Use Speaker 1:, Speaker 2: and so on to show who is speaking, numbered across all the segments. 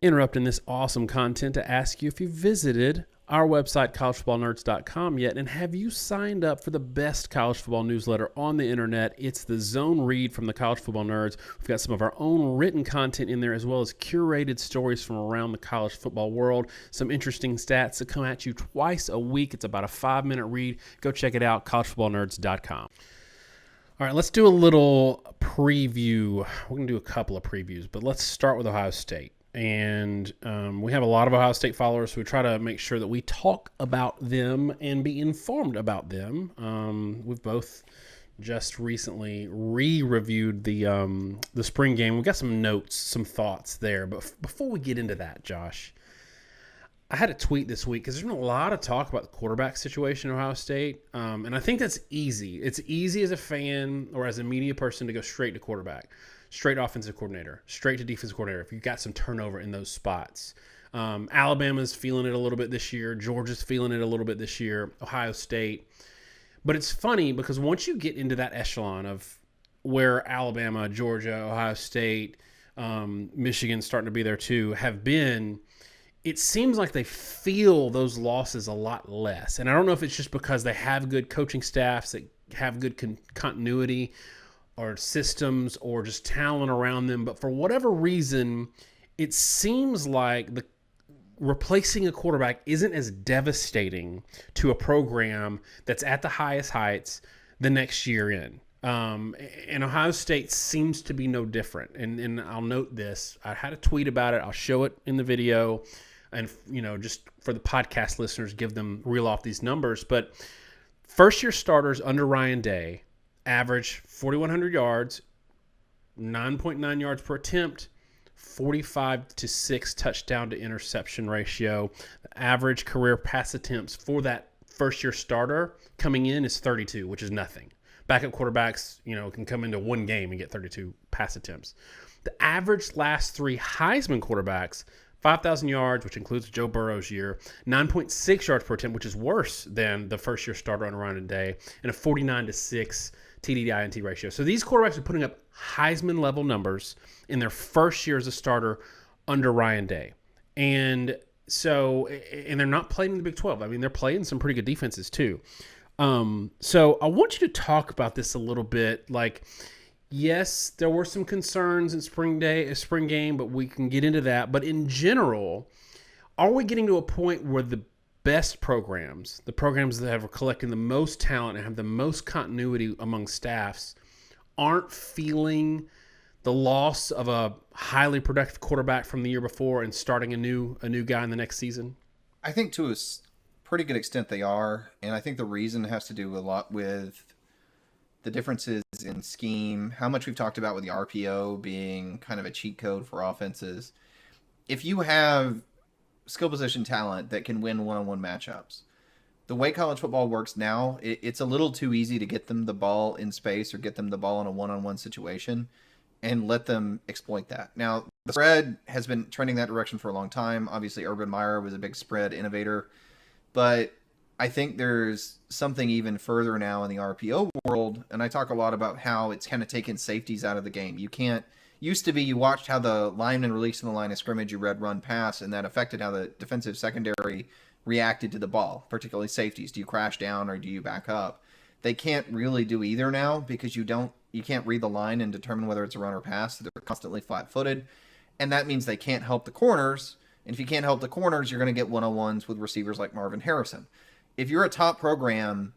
Speaker 1: Interrupting this awesome content to ask you if you visited our website, collegefootballnerds.com, yet, and have you signed up for the best college football newsletter on the internet? It's the Zone Read from the College Football Nerds. We've got some of our own written content in there, as well as curated stories from around the college football world. Some interesting stats that come at you twice a week. It's about a 5-minute read. Go check it out, collegefootballnerds.com. All right, let's do a little preview. We're going to do a couple of previews, but let's start with Ohio State. And we have a lot of Ohio State followers, so we try to make sure that we talk about them and be informed about them. We've both just recently re-reviewed the spring game. We've got some notes, some thoughts there. But before we get into that, Josh, I had a tweet this week because there's been a lot of talk about the quarterback situation in Ohio State. And I think that's easy. It's easy as a fan or as a media person to go straight to quarterback. Straight offensive coordinator, straight to defensive coordinator if you've got some turnover in those spots. Alabama's feeling it a little bit this year. Georgia's feeling it a little bit this year. Ohio State. But it's funny because once you get into that echelon of where Alabama, Georgia, Ohio State, Michigan's starting to be there too, have been, it seems like they feel those losses a lot less. And I don't know if it's just because they have good coaching staffs that have good continuity or systems or just talent around them. But for whatever reason, it seems like the replacing a quarterback isn't as devastating to a program that's at the highest heights the next year in. And Ohio State seems to be no different. And I'll note this. I had a tweet about it. I'll show it in the video. And, just for the podcast listeners, reel off these numbers. But first-year starters under Ryan Day average 4,100 yards, 9.9 yards per attempt, 45-6 touchdown to interception ratio. The average career pass attempts for that first-year starter coming in is 32, which is nothing. Backup quarterbacks, can come into one game and get 32 pass attempts. The average last three Heisman quarterbacks, 5,000 yards, which includes Joe Burrow's year, 9.6 yards per attempt, which is worse than the first-year starter on Ryan Day, and a 49-6 TD to INT ratio. So these quarterbacks are putting up Heisman-level numbers in their first year as a starter under Ryan Day. And they're not playing in the Big 12. I mean, they're playing some pretty good defenses too. So I want you to talk about this a little bit. Like, yes, there were some concerns in spring game, but we can get into that. But in general, are we getting to a point where the best programs, the programs that are collecting the most talent and have the most continuity among staffs, aren't feeling the loss of a highly productive quarterback from the year before and starting a new guy in the next season?
Speaker 2: I think to a pretty good extent they are, and I think the reason has to do a lot with the differences in scheme, how much we've talked about with the RPO being kind of a cheat code for offenses. If you have skill position talent that can win one-on-one matchups, the way college football works now, it's a little too easy to get them the ball in space or get them the ball in a one-on-one situation and let them exploit that. Now, the spread has been trending that direction for a long time. Obviously, Urban Meyer was a big spread innovator, but I think there's something even further now in the RPO world, and I talk a lot about how it's kind of taken safeties out of the game. Used to be you watched how the lineman released in the line of scrimmage, you read run pass, and that affected how the defensive secondary reacted to the ball, particularly safeties. Do you crash down or do you back up? They can't really do either now because you can't read the line and determine whether it's a run or pass. So they're constantly flat-footed, and that means they can't help the corners. And if you can't help the corners, you're going to get one-on-ones with receivers like Marvin Harrison. If you're a top program,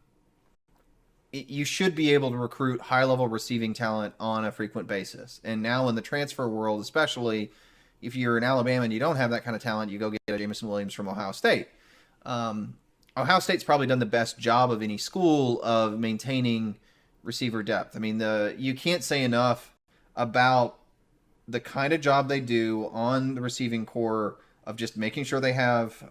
Speaker 2: you should be able to recruit high-level receiving talent on a frequent basis. And now in the transfer world, especially if you're in Alabama and you don't have that kind of talent, you go get a Jameson Williams from Ohio State. Ohio State's probably done the best job of any school of maintaining receiver depth. I mean, you can't say enough about the kind of job they do on the receiving core of just making sure they have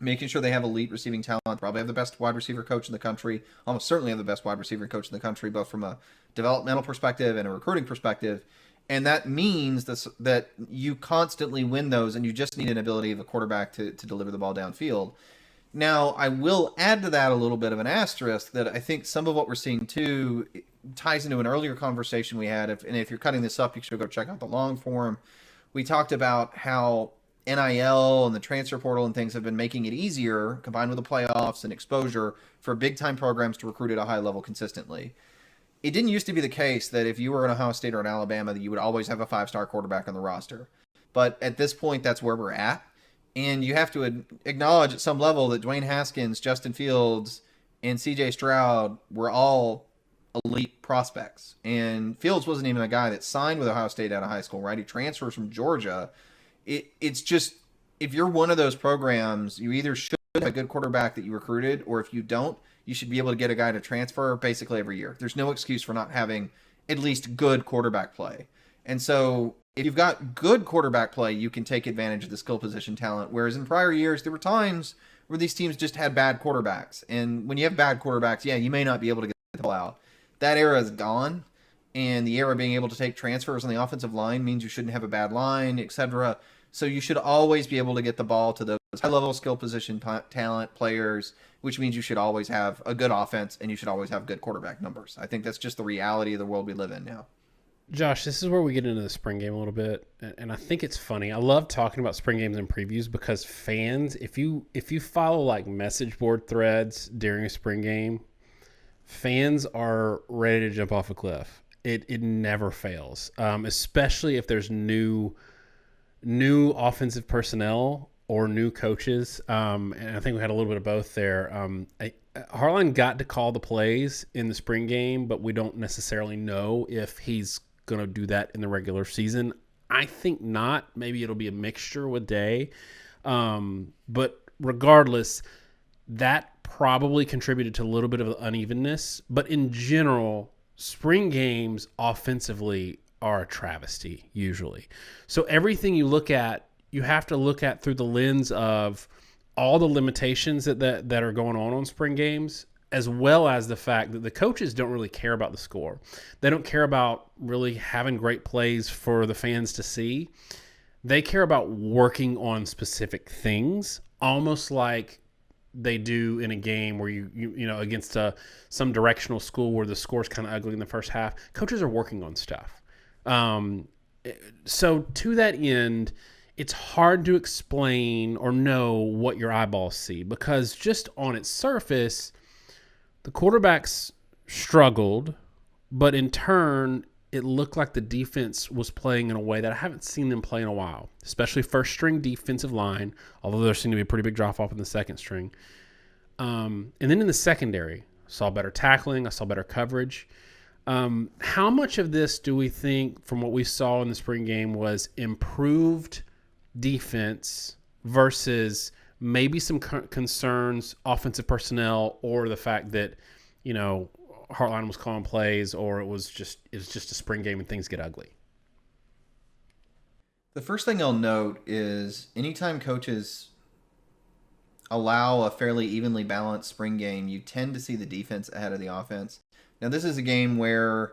Speaker 2: elite receiving talent. Probably have the best wide receiver coach in the country. Almost certainly have the best wide receiver coach in the country, both from a developmental perspective and a recruiting perspective. And that means that you constantly win those, and you just need an ability of a quarterback to deliver the ball downfield. Now, I will add to that a little bit of an asterisk that I think some of what we're seeing too ties into an earlier conversation we had. And if you're cutting this up, you should go check out the long form. we talked about how NIL and the transfer portal and things have been making it easier, combined with the playoffs and exposure, for big-time programs to recruit at a high level consistently. It didn't used to be the case that if you were an Ohio State or an Alabama, that you would always have a 5-star quarterback on the roster. But at this point, that's where we're at. And you have to acknowledge at some level that Dwayne Haskins, Justin Fields, and C.J. Stroud were all elite prospects. And Fields wasn't even a guy that signed with Ohio State out of high school, right? He transfers from Georgia. It's just, if you're one of those programs, you either should have a good quarterback that you recruited, or if you don't, you should be able to get a guy to transfer basically every year. There's no excuse for not having at least good quarterback play. And so if you've got good quarterback play, you can take advantage of the skill position talent. Whereas in prior years, there were times where these teams just had bad quarterbacks. And when you have bad quarterbacks, yeah, you may not be able to get the ball out. That era is gone. And the era of being able to take transfers on the offensive line means you shouldn't have a bad line, etc. So you should always be able to get the ball to those high-level skill position talent players, which means you should always have a good offense and you should always have good quarterback numbers. I think that's just the reality of the world we live in now.
Speaker 1: Josh, this is where we get into the spring game a little bit, and I think it's funny. I love talking about spring games and previews because fans, if you follow like message board threads during a spring game, fans are ready to jump off a cliff. It never fails, especially if there's new offensive personnel or new coaches. And I think we had a little bit of both there. Harline got to call the plays in the spring game, but we don't necessarily know if he's going to do that in the regular season. I think not. Maybe it'll be a mixture with Day. But regardless, that probably contributed to a little bit of unevenness. But in general, spring games offensively are a travesty usually. So everything you look at, you have to look at through the lens of all the limitations that are going on spring games, as well as the fact that the coaches don't really care about the score. They don't care about really having great plays for the fans to see. They care about working on specific things, almost like they do in a game where you know against some directional school where the score's kind of ugly in the first half. Coaches are working on stuff. So to that end, it's hard to explain or know what your eyeballs see because just on its surface, the quarterbacks struggled, but in turn, it looked like the defense was playing in a way that I haven't seen them play in a while, especially first-string defensive line, although there seemed to be a pretty big drop-off in the second string. And then in the secondary, I saw better tackling, I saw better coverage. How much of this do we think, from what we saw in the spring game, was improved defense versus maybe some concerns, offensive personnel, or the fact that, you know, Hartline was calling plays, or it was just a spring game and things get ugly?
Speaker 2: The first thing I'll note is anytime coaches allow a fairly evenly balanced spring game, you tend to see the defense ahead of the offense. Now, this is a game where,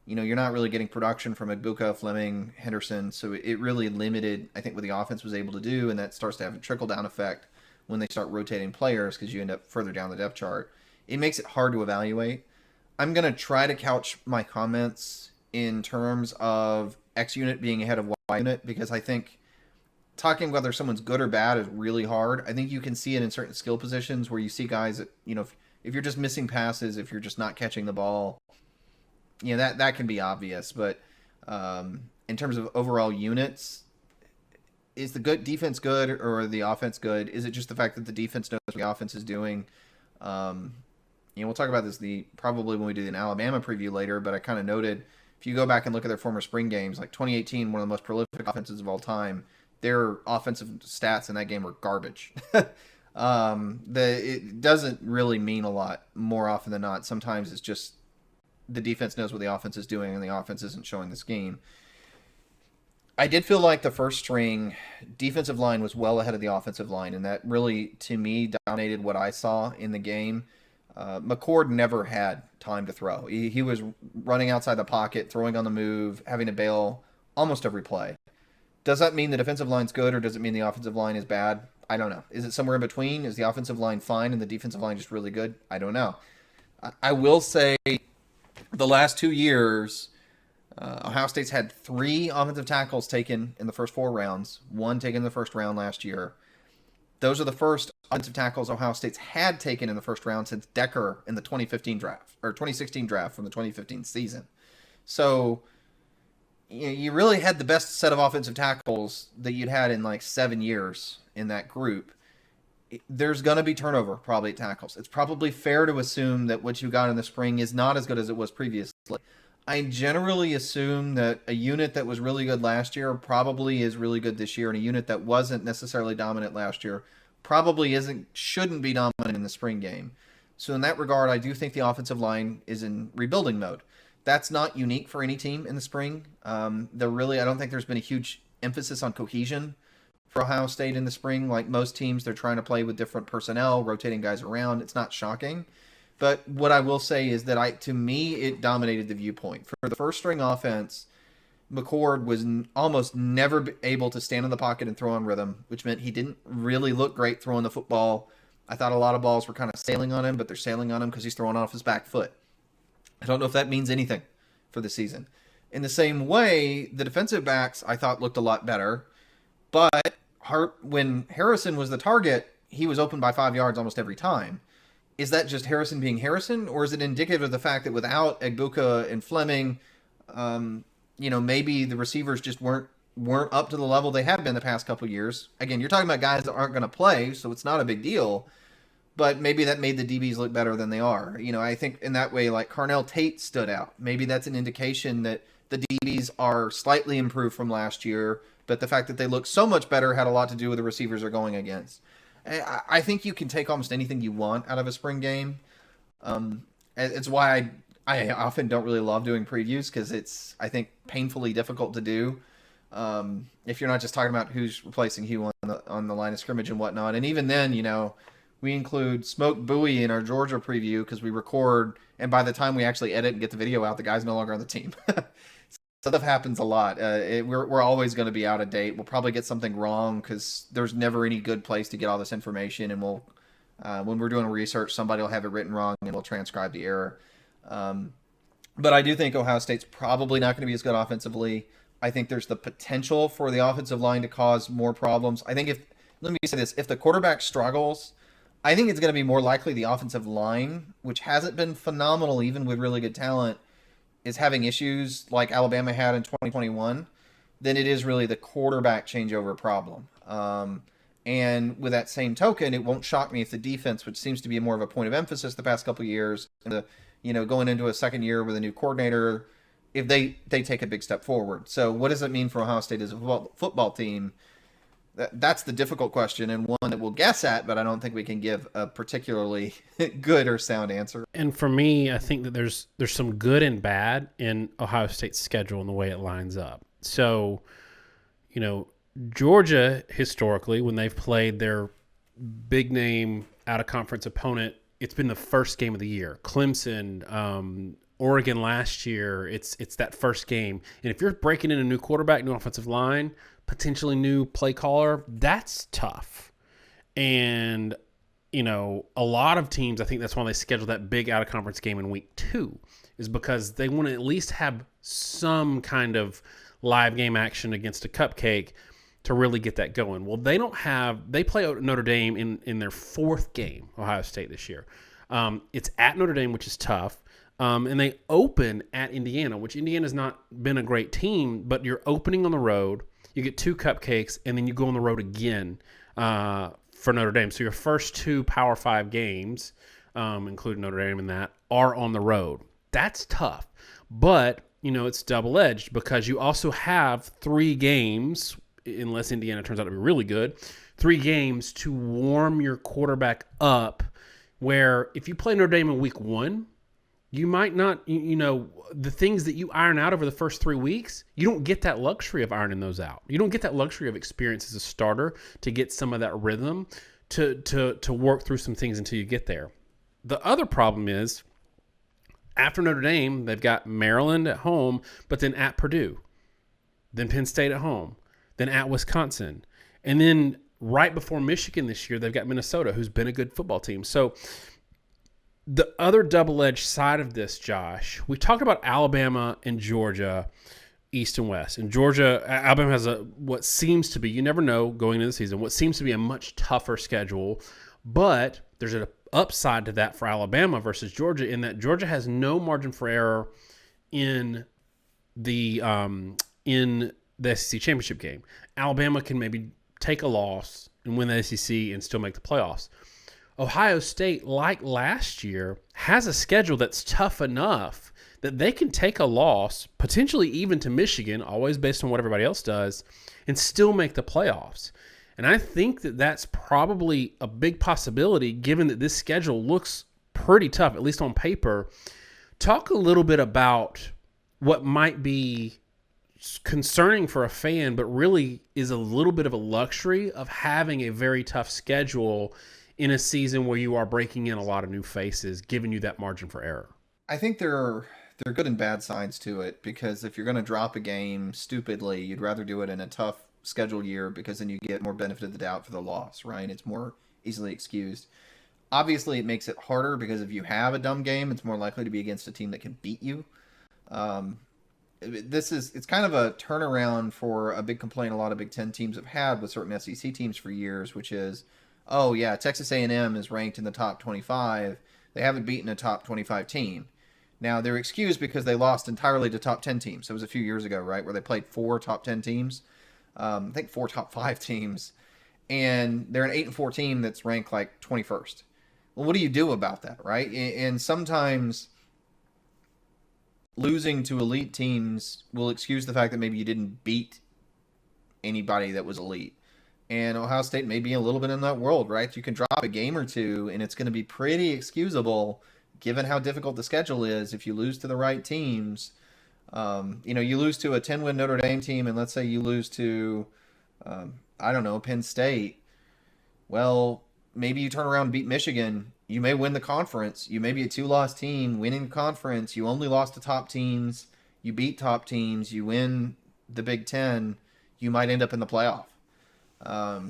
Speaker 2: you know, you're not really getting production from Egbuka, Fleming, Henderson, so it really limited, I think, what the offense was able to do, and that starts to have a trickle-down effect when they start rotating players because you end up further down the depth chart. It makes it hard to evaluate. I'm going to try to couch my comments in terms of X unit being ahead of Y unit because I think talking whether someone's good or bad is really hard. I think you can see it in certain skill positions where you see guys that, you know, if you're just missing passes, if you're just not catching the ball, you know, that can be obvious. But in terms of overall units, is the good defense good or the offense good? Is it just the fact that the defense knows what the offense is doing? You know, we'll talk about this probably when we do an Alabama preview later, but I kind of noted if you go back and look at their former spring games, like 2018, one of the most prolific offenses of all time, their offensive stats in that game were garbage. It doesn't really mean a lot more often than not. Sometimes it's just the defense knows what the offense is doing and the offense isn't showing the scheme. I did feel like the first string defensive line was well ahead of the offensive line, and that really, to me, dominated what I saw in the game. McCord never had time to throw. He was running outside the pocket, throwing on the move, having to bail almost every play. Does that mean the defensive line's good, or does it mean the offensive line is bad? I don't know. Is it somewhere in between? Is the offensive line fine and the defensive line just really good? I don't know. I will say the last 2 years, Ohio State's had 3 offensive tackles taken in the first 4 rounds, 1 taken in the first round last year. Those are the first offensive tackles Ohio State's had taken in the first round since Decker in the 2015 draft, or 2016 draft from the 2015 season. So you really had the best set of offensive tackles that you'd had in like 7 years in that group. There's going to be turnover probably at tackles. It's probably fair to assume that what you got in the spring is not as good as it was previously. I generally assume that a unit that was really good last year probably is really good this year, and a unit that wasn't necessarily dominant last year probably shouldn't be dominant in the spring game. So in that regard, I do think the offensive line is in rebuilding mode. That's not unique for any team in the spring. I don't think there's been a huge emphasis on cohesion for Ohio State in the spring. Like most teams, they're trying to play with different personnel, rotating guys around. It's not shocking. But what I will say is that to me, it dominated the viewpoint. For the first string offense, McCord was almost never able to stand in the pocket and throw on rhythm, which meant he didn't really look great throwing the football. I thought a lot of balls were kind of sailing on him, but they're sailing on him because he's throwing off his back foot. I don't know if that means anything for the season. In the same way, the defensive backs I thought looked a lot better, but when Harrison was the target, he was open by 5 yards almost every time. Is that just Harrison being Harrison, or is it indicative of the fact that without Egbuka and Fleming, maybe the receivers just weren't up to the level they have been the past couple of years? Again, you're talking about guys that aren't going to play, so it's not a big deal. But maybe that made the DBs look better than they are. I think in that way, like Carnell Tate stood out. Maybe that's an indication that the DBs are slightly improved from last year, but the fact that they look so much better had a lot to do with the receivers they're going against. I think you can take almost anything you want out of a spring game. It's why I often don't really love doing previews, because it's, I think, painfully difficult to do. If you're not just talking about who's replacing who on the line of scrimmage and whatnot. And even then, we include Smoke Bowie in our Georgia preview because we record, and by the time we actually edit and get the video out, the guy's no longer on the team. Stuff happens a lot. We're always going to be out of date. We'll probably get something wrong because there's never any good place to get all this information. And when we're doing research, somebody will have it written wrong and we'll transcribe the error. But I do think Ohio State's probably not going to be as good offensively. I think there's the potential for the offensive line to cause more problems. I think let me say this, if the quarterback struggles, I think it's going to be more likely the offensive line, which hasn't been phenomenal even with really good talent, is having issues like Alabama had in 2021, than it is really the quarterback changeover problem. And with that same token, it won't shock me if the defense, which seems to be more of a point of emphasis the past couple of years, going into a second year with a new coordinator, if they take a big step forward. So what does it mean for Ohio State as a football team? That's the difficult question, and one that we'll guess at, but I don't think we can give a particularly good or sound answer.
Speaker 1: And for me, I think that there's some good and bad in Ohio State's schedule and the way it lines up. So, Georgia, historically, when they've played their big name out-of-conference opponent, it's been the first game of the year. Clemson, Oregon last year, it's that first game. And if you're breaking in a new quarterback, new offensive line, potentially new play caller, that's tough. And, a lot of teams, I think that's why they schedule that big out-of-conference game in week 2, is because they want to at least have some kind of live game action against a cupcake to really get that going. Well, they play Notre Dame in their 4th game, Ohio State, this year. It's at Notre Dame, which is tough. And they open at Indiana, which Indiana's not been a great team, but you're opening on the road. You get 2 cupcakes, and then you go on the road again for Notre Dame. So your first 2 Power 5 games, including Notre Dame in that, are on the road. That's tough. But, it's double-edged because you also have 3 games, unless Indiana turns out to be really good, 3 games to warm your quarterback up, where if you play Notre Dame in week 1, you might not, the things that you iron out over the first 3 weeks, you don't get that luxury of ironing those out. You don't get that luxury of experience as a starter to get some of that rhythm to work through some things until you get there. The other problem is, after Notre Dame, they've got Maryland at home, but then at Purdue, then Penn State at home, then at Wisconsin. And then right before Michigan this year, they've got Minnesota, who's been a good football team. So The other double-edged side of this, Josh, we talked about Alabama and Georgia, East and West. And Georgia, Alabama has what seems to be, you never know going into the season, what seems to be a much tougher schedule. But there's an upside to that for Alabama versus Georgia in that Georgia has no margin for error in the SEC championship game. Alabama can maybe take a loss and win the SEC and still make the playoffs. Ohio State, like last year, has a schedule that's tough enough that they can take a loss, potentially even to Michigan, always based on what everybody else does, and still make the playoffs. And I think that that's probably a big possibility given that this schedule looks pretty tough, at least on paper. Talk a little bit about what might be concerning for a fan, but really is a little bit of a luxury of having a very tough schedule in a season where you are breaking in a lot of new faces, giving you that margin for error.
Speaker 2: I think there are good and bad sides to it, because if you're going to drop a game stupidly, you'd rather do it in a tough schedule year, because then you get more benefit of the doubt for the loss, right? It's more easily excused. Obviously, it makes it harder because if you have a dumb game, it's more likely to be against a team that can beat you. It's kind of a turnaround for a big complaint a lot of Big Ten teams have had with certain SEC teams for years, which is, oh yeah, Texas A&M is ranked in the top 25. They haven't beaten a top 25 team. Now, they're excused because they lost entirely to top 10 teams. It was a few years ago, right, where they played 4 top 10 teams. I think 4 top 5 teams. And they're an 8-4 team that's ranked like 21st. Well, what do you do about that, right? And sometimes losing to elite teams will excuse the fact that maybe you didn't beat anybody that was elite. And Ohio State may be a little bit in that world, right? You can drop a game or two, and it's going to be pretty excusable given how difficult the schedule is if you lose to the right teams. You lose to a 10-win Notre Dame team, and let's say you lose to, Penn State. Well, maybe you turn around and beat Michigan. You may win the conference. You may be a 2-loss team winning the conference. You only lost to top teams. You beat top teams. You win the Big Ten. You might end up in the playoff.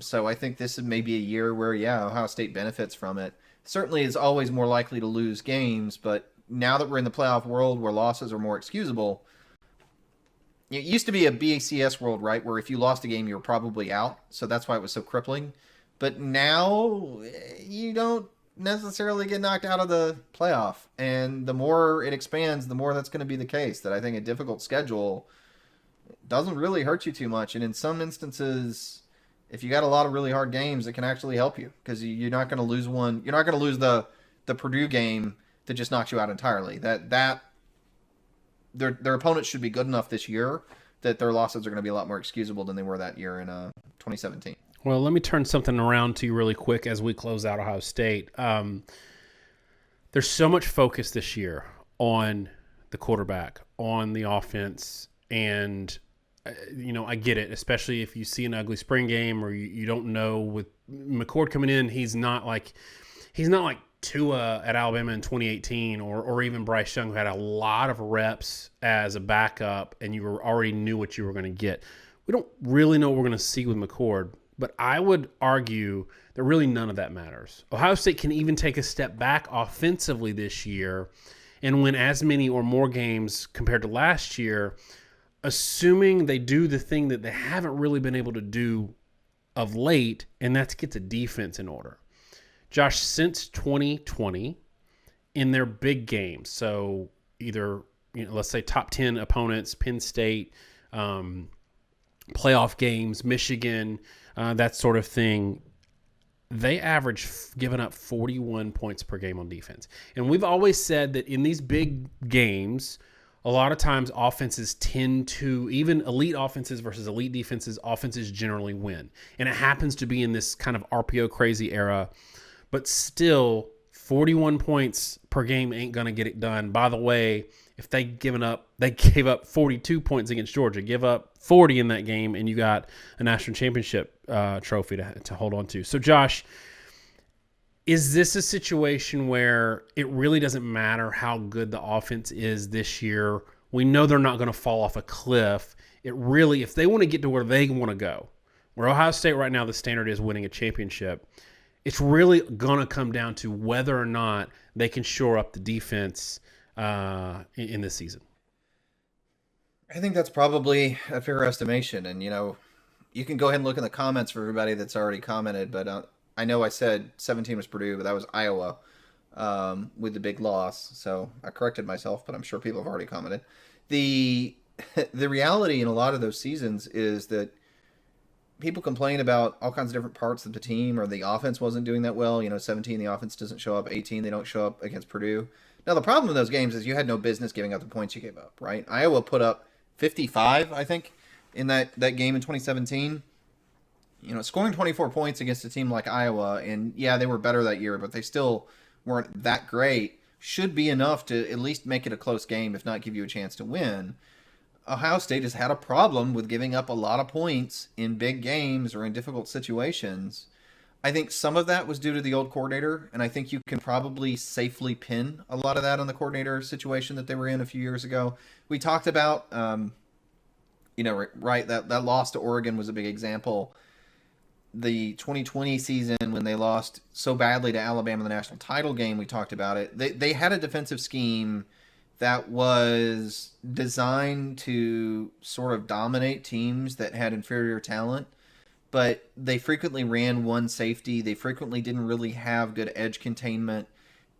Speaker 2: So I think this is maybe a year where, Ohio State benefits from it. Certainly is always more likely to lose games, but now that we're in the playoff world where losses are more excusable, it used to be a BACS world, right, where if you lost a game, you were probably out. So that's why it was so crippling. But now you don't necessarily get knocked out of the playoff. And the more it expands, the more that's going to be the case. That I think a difficult schedule doesn't really hurt you too much. And in some instances, if you got a lot of really hard games, it can actually help you, because you're not going to lose one. You're not going to lose the Purdue game that just knocks you out entirely. Their opponents should be good enough this year that their losses are going to be a lot more excusable than they were that year in 2017.
Speaker 1: Well, let me turn something around to you really quick as we close out Ohio State. There's so much focus this year on the quarterback, on the offense, and I get it, especially if you see an ugly spring game or you don't know with McCord coming in, he's not like Tua at Alabama in 2018 or even Bryce Young, who had a lot of reps as a backup and you already knew what you were going to get. We don't really know what we're going to see with McCord, but I would argue that really none of that matters. Ohio State can even take a step back offensively this year and win as many or more games compared to last year, assuming they do the thing that they haven't really been able to do of late, and that's get the defense in order. Josh, since 2020, in their big games, so either, let's say top 10 opponents, Penn State, playoff games, Michigan, that sort of thing, they average giving up 41 points per game on defense. And we've always said that in these big games, a lot of times offenses tend to, even elite offenses versus elite defenses, offenses generally win. And it happens to be in this kind of RPO crazy era. But still, 41 points per game ain't going to get it done. By the way, if they gave up 42 points against Georgia, give up 40 in that game, and you got a national championship trophy to hold on to. So, Josh, is this a situation where it really doesn't matter how good the offense is this year? We know they're not going to fall off a cliff. It really, if they want to get to where they want to go, where Ohio State right now, the standard is winning a championship, it's really going to come down to whether or not they can shore up the defense in this season.
Speaker 2: I think that's probably a fair estimation. And, you can go ahead and look in the comments for everybody that's already commented. But I know I said 17 was Purdue, but that was Iowa with the big loss. So I corrected myself, but I'm sure people have already commented. The reality in a lot of those seasons is that people complain about all kinds of different parts of the team, or the offense wasn't doing that well. 17, the offense doesn't show up. 18, they don't show up against Purdue. Now, the problem in those games is you had no business giving up the points you gave up, right? Iowa put up 55, I think, in that game in 2017. Scoring 24 points against a team like Iowa, and yeah, they were better that year, but they still weren't that great, should be enough to at least make it a close game, if not give you a chance to win. Ohio State has had a problem with giving up a lot of points in big games or in difficult situations. I think some of that was due to the old coordinator, and I think you can probably safely pin a lot of that on the coordinator situation that they were in a few years ago. We talked about, right, that loss to Oregon was a big example. The 2020 season, when they lost so badly to Alabama in the national title game, we talked about it. They had a defensive scheme that was designed to sort of dominate teams that had inferior talent, but they frequently ran one safety. They frequently didn't really have good edge containment.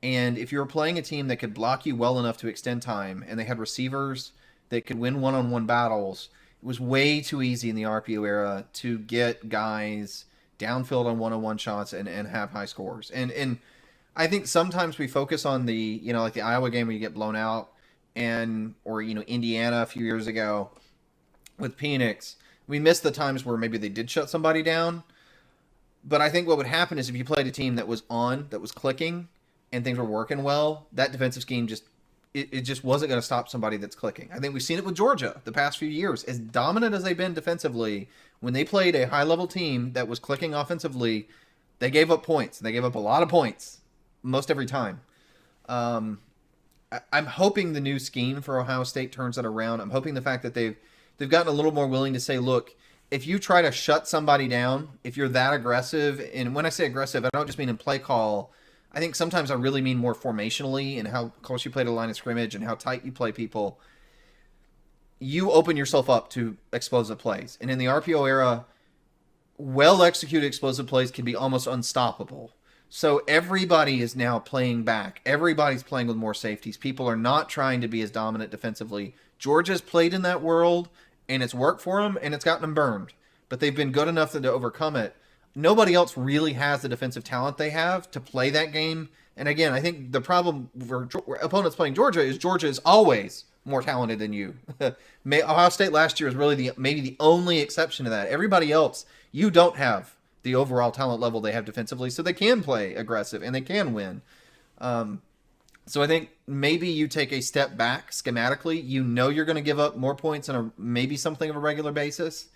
Speaker 2: And if you were playing a team that could block you well enough to extend time, and they had receivers that could win one-on-one battles, it was way too easy in the RPO era to get guys downfield on one-on-one shots and have high scores. And I think sometimes we focus on the, like the Iowa game where you get blown out, or Indiana a few years ago with Penix. We miss the times where maybe they did shut somebody down. But I think what would happen is if you played a team that was clicking, and things were working well, that defensive scheme just wasn't going to stop somebody that's clicking. I think we've seen it with Georgia the past few years. As dominant as they've been defensively, when they played a high-level team that was clicking offensively, they gave up points. They gave up a lot of points most every time. I'm hoping the new scheme for Ohio State turns that around. I'm hoping the fact that they've gotten a little more willing to say, look, if you try to shut somebody down, if you're that aggressive, and when I say aggressive, I don't just mean in play call. I think sometimes I really mean more formationally and how close you play to the line of scrimmage and how tight you play people. You open yourself up to explosive plays. And in the RPO era, well-executed explosive plays can be almost unstoppable. So everybody is now playing back. Everybody's playing with more safeties. People are not trying to be as dominant defensively. Georgia's played in that world, and it's worked for them, and it's gotten them burned. But they've been good enough to overcome it. Nobody else really has the defensive talent they have to play that game. And again, I think the problem for opponents playing Georgia is always more talented than you. Ohio State last year is really maybe the only exception to that. Everybody else, you don't have the overall talent level they have defensively, so they can play aggressive and they can win. So I think maybe you take a step back schematically. You're going to give up more points on maybe something of a regular basis.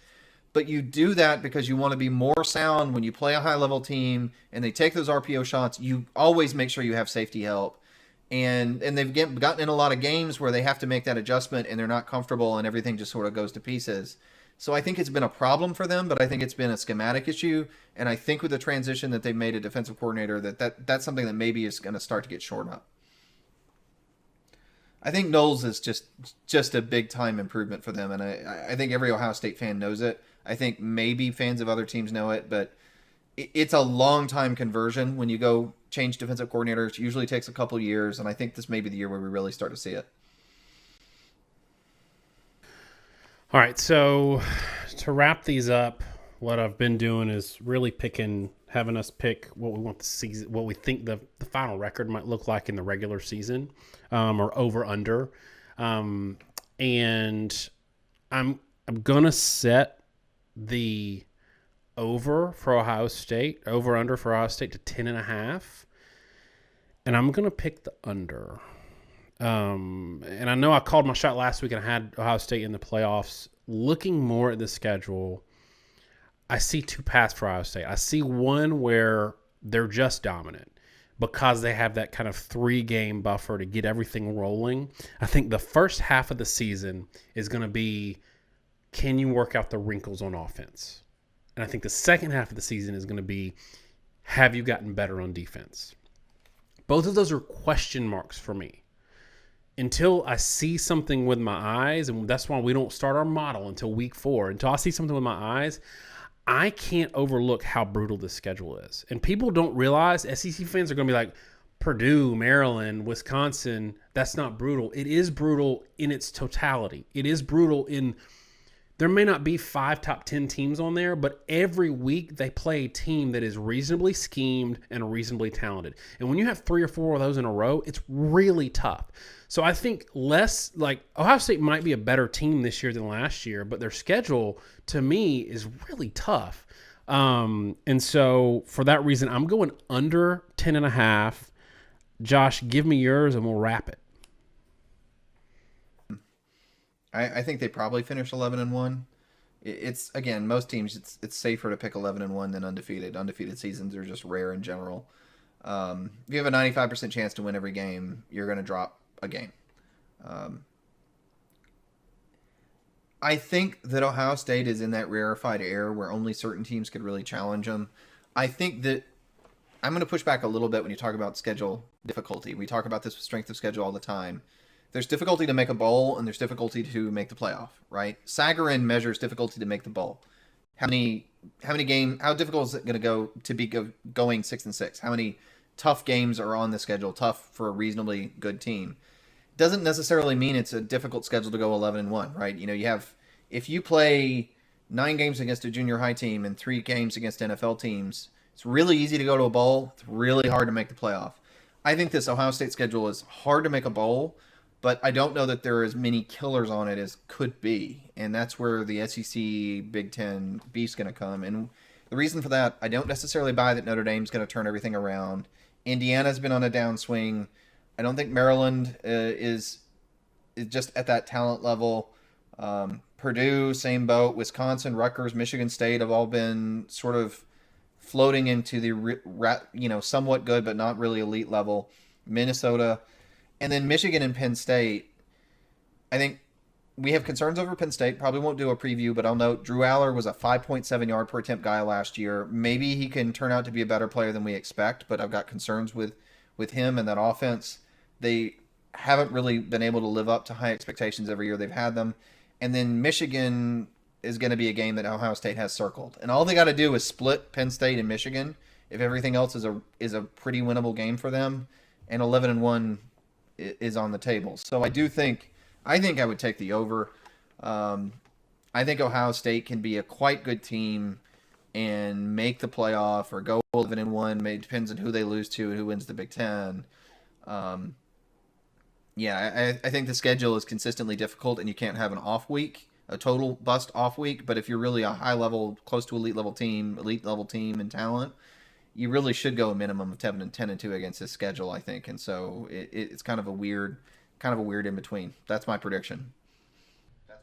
Speaker 2: But you do that because you want to be more sound when you play a high-level team and they take those RPO shots. You always make sure you have safety help. And they've gotten in a lot of games where they have to make that adjustment and they're not comfortable and everything just sort of goes to pieces. So I think it's been a problem for them, but I think it's been a schematic issue. And I think with the transition that they've made a defensive coordinator, that's something that maybe is going to start to get shored up. I think Knowles is just a big-time improvement for them, and I think every Ohio State fan knows it. I think maybe fans of other teams know it, but it's a long-time conversion. When you go change defensive coordinators, it usually takes a couple years, and I think this may be the year where we really start to see it.
Speaker 1: All right, so to wrap these up, what I've been doing is really having us pick what we want the season, what we think the final record might look like in the regular season, or over under, and I'm gonna set the over for Ohio State, over under for Ohio State to 10.5, and I'm gonna pick the under. And I know I called my shot last week and I had Ohio State in the playoffs. Looking more at the schedule, I see two paths for Ohio State. I see one where they're just dominant because they have that kind of 3-game buffer to get everything rolling. I think the first half of the season is going to be, can you work out the wrinkles on offense? And I think the second half of the season is going to be, have you gotten better on defense? Both of those are question marks for me. Until I see something with my eyes, and that's why we don't start our model until week 4. Until I see something with my eyes, I can't overlook how brutal this schedule is. And people don't realize, SEC fans are going to be like, Purdue, Maryland, Wisconsin, that's not brutal. It is brutal in its totality. It is brutal in, there may not be 5 top 10 teams on there, but every week they play a team that is reasonably schemed and reasonably talented. And when you have 3 or 4 of those in a row, it's really tough. So I think Ohio State might be a better team this year than last year, but their schedule to me is really tough. And so for that reason, I'm going under 10.5. Josh, give me yours and we'll wrap it.
Speaker 2: I think they probably finish 11-1. It's, again, most teams, it's safer to pick 11-1 than undefeated. Undefeated seasons are just rare in general. If you have a 95% chance to win every game, you're going to drop a game. I think that Ohio State is in that rarefied air where only certain teams could really challenge them. I think that I'm going to push back a little bit when you talk about schedule difficulty. We talk about this with strength of schedule all the time. There's difficulty to make a bowl, and there's difficulty to make the playoff, right? Sagarin measures difficulty to make the bowl. How difficult is it going to go to be going 6-6? How many tough games are on the schedule, tough for a reasonably good team? Doesn't necessarily mean it's a difficult schedule to go 11-1, right? If you play 9 games against a junior high team and 3 games against NFL teams, it's really easy to go to a bowl. It's really hard to make the playoff. I think this Ohio State schedule is hard to make a bowl, but I don't know that there are as many killers on it as could be. And that's where the SEC Big Ten beef's going to come. And the reason for that, I don't necessarily buy that Notre Dame's going to turn everything around. Indiana's been on a downswing. I don't think Maryland is just at that talent level. Purdue, same boat. Wisconsin, Rutgers, Michigan State have all been sort of floating into the somewhat good but not really elite level. Minnesota, and then Michigan and Penn State. I think we have concerns over Penn State. Probably won't do a preview, but I'll note Drew Aller was a 5.7 yard per attempt guy last year. Maybe he can turn out to be a better player than we expect, but I've got concerns with him and that offense. They haven't really been able to live up to high expectations every year they've had them. And then Michigan is going to be a game that Ohio State has circled. And all they got to do is split Penn State and Michigan if everything else is a pretty winnable game for them. And 11-1 is on the table. So I think I would take the over. I think Ohio State can be a quite good team and make the playoff or go 11-1. It depends on who they lose to and who wins the Big Ten. I think the schedule is consistently difficult, and you can't have an off week, a total bust off week. But if you're really a high level, close to elite level team in talent, you really should go a minimum of 10-2 against this schedule, I think. And so it's kind of a weird in between. That's my prediction.
Speaker 1: All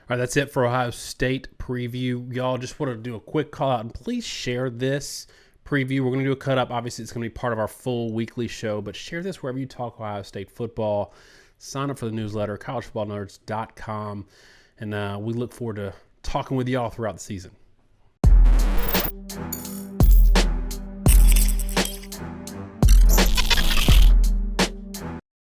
Speaker 1: right, that's it for Ohio State preview. Y'all, just want to do a quick call out, and please share this preview. We're going to do a cut up. Obviously, it's going to be part of our full weekly show, but share this wherever you talk Ohio State football. Sign up for the newsletter, collegefootballnerds.com, and we look forward to talking with y'all throughout the season.